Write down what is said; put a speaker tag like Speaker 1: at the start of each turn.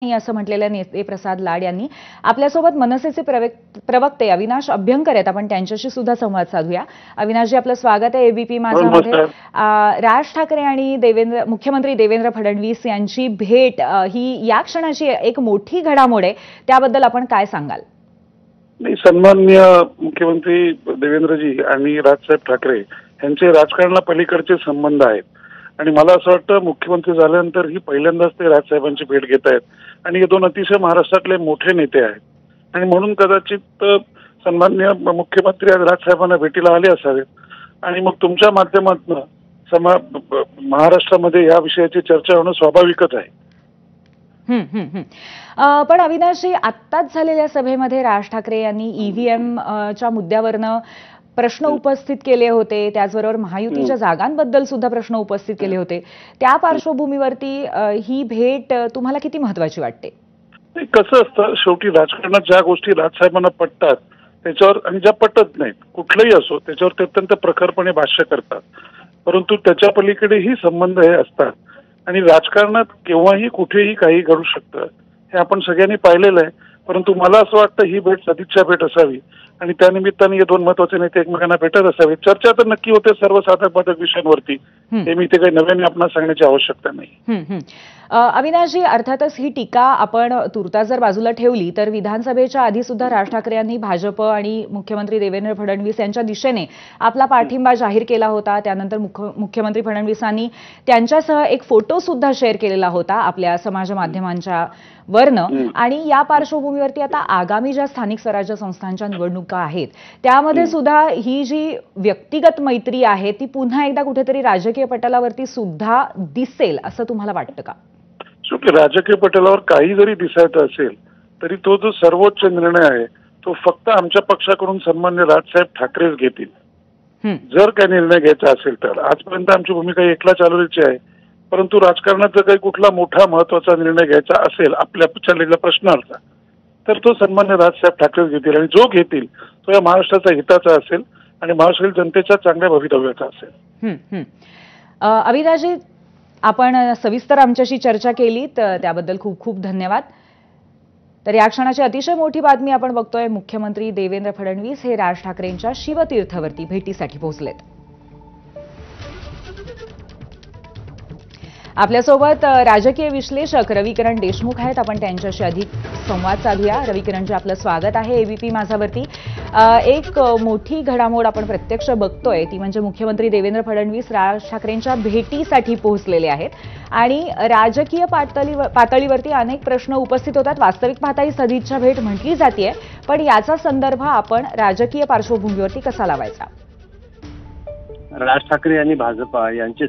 Speaker 1: नाही असं म्हटलेल्या नेते प्रसाद लाड यांनी आपल्यासोबत मनसेचे प्रवक्ते अविनाश अभ्यंकर आहेत. आपण त्यांच्याशी सुद्धा संवाद साधूया. अविनाशजी, आपलं स्वागत आहे एबीपी माझामध्ये. राज ठाकरे आणि मुख्यमंत्री देवेंद्र फडणवीस यांची भेट ही या क्षणाची एक मोठी घडामोड आहे, त्याबद्दल आपण काय सांगाल?
Speaker 2: नाही, सन्माननीय मुख्यमंत्री देवेंद्रजी आणि राजसाहेब ठाकरे यांचे राजकारणाला पलीकडचे संबंध आहेत आणि मला असं वाटतं मुख्यमंत्री झाल्यानंतर ही पहिल्यांदाच ते राजसाहेबांची भेट घेत आहेत आणि हे दोन अतिशय महाराष्ट्रातले मोठे नेते आहेत आणि म्हणून कदाचित सन्माननीय मुख्यमंत्री आज राजसाहेबांना भेटीला आले असावेत आणि मग तुमच्या माध्यमातून महाराष्ट्रामध्ये या विषयाची चर्चा होणं स्वाभाविकच आहे.
Speaker 1: पण अविनाशजी, आत्ताच झालेल्या सभेमध्ये राज ठाकरे यांनी ईव्हीएम च्या मुद्द्यावरनं प्रश्न उपस्थित केले होते, त्याचबरोबर महायुतीच्या जागांबद्दल सुद्धा प्रश्न उपस्थित केले होते. त्या पार्श्वभूमीवरती ही भेट तुम्हाला किती महत्वाची वाटते?
Speaker 2: कसं असतं, शेवटी राजकारणात ज्या गोष्टी राजसाहेबांना पटतात त्याच्यावर आणि ज्या पटत नाहीत, कुठलंही असो, त्याच्यावर ते अत्यंत प्रखरपणे भाष्य करतात. परंतु त्याच्या पलीकडेही संबंध हे असतात आणि राजकारणात केव्हाही कुठेही काही घडू शकतं, हे आपण सगळ्यांनी पाहिलेलं आहे. परंतु मला असं वाटतं ही भेट सदिच्छा भेट असावी आणि त्यानिमित्ताने हे दोन महत्वाचे नेते एकमेकांना भेटत असावे. चर्चा तर नक्की होते सर्वसाधारण विषयांवरती, ते मी ते काही नव्याने आपल्याला सांगण्याची आवश्यकता नाही.
Speaker 1: अविनाशजी, अर्थातच ही टीका आपण तुर्तास जर बाजूला ठेवली तर विधानसभेच्या आधी सुद्धा राज ठाकरे यांनी भाजप आणि मुख्यमंत्री देवेंद्र फडणवीस यांच्या दिशेने आपला पाठिंबा जाहीर केला होता. त्यानंतर मुख्यमंत्री फडणवीसांनी त्यांच्यासह एक फोटो सुद्धा शेअर केलेला होता आपल्या समाज माध्यमांच्या वरनं. आणि या पार्श्वभूमीवरती आता आगामी ज्या स्थानिक स्वराज्य संस्थांच्या निवडणुका आहेत त्यामध्ये सुद्धा ही जी व्यक्तिगत मैत्री आहे ती पुन्हा एकदा कुठेतरी राजकीय पटलावरती सुद्धा दिसेल असं तुम्हाला वाटतं का?
Speaker 2: शेवटी राजकीय पटलावर काही जरी दिसायचं असेल तरी तो जो सर्वोच्च निर्णय आहे तो फक्त आमच्या पक्षाकडून सन्मान्य राजसाहेब ठाकरेच घेतील. जर काही निर्णय घ्यायचा असेल तर आजपर्यंत आमची भूमिका एकला चालवलीची आहे. परंतु राजकारणात जर काही कुठला मोठा महत्वाचा निर्णय घ्यायचा असेल आपल्या चाललेल्या प्रश्नाचा तर तो सन्मान्य राजसाहेब ठाकरेच घेतील आणि जो घेतील तो या महाराष्ट्राचा हिताचा असेल आणि महाराष्ट्रातील जनतेच्या चांगल्या भवितव्याचा असेल.
Speaker 1: अविनाशजी, आपण सविस्तर आमच्याशी चर्चा केली तर त्याबद्दल खूप खूप धन्यवाद. तर या क्षणाची अतिशय मोठी बातमी आपण बघतोय, मुख्यमंत्री देवेंद्र फडणवीस हे राज ठाकरेंच्या शिवतीर्थवरती भेटीसाठी पोहोचलेत. आपल्यासोबत राजकीय विश्लेषक रविकिरण देशमुख आहेत. आपण त्यांच्याशी अधिक संवाद साधूया. रविकिरणजी, आपलं स्वागत आहे एबीपी माझावरती. एक मोठी घडामोड आपण प्रत्यक्ष बघतोय ती म्हणजे मुख्यमंत्री देवेंद्र फडणवीस राज ठाकरेंच्या भेटीसाठी पोहोचलेले आहेत आणि राजकीय पातळीवरती अनेक प्रश्न उपस्थित होतात. वास्तविक पाहता ही सदिच्छा भेट म्हटली जाते, पण याचा संदर्भ आपण राजकीय पार्श्वभूमीवरती कसा लावायचा?
Speaker 3: राज ठाकरे आणि भाजपा यांचे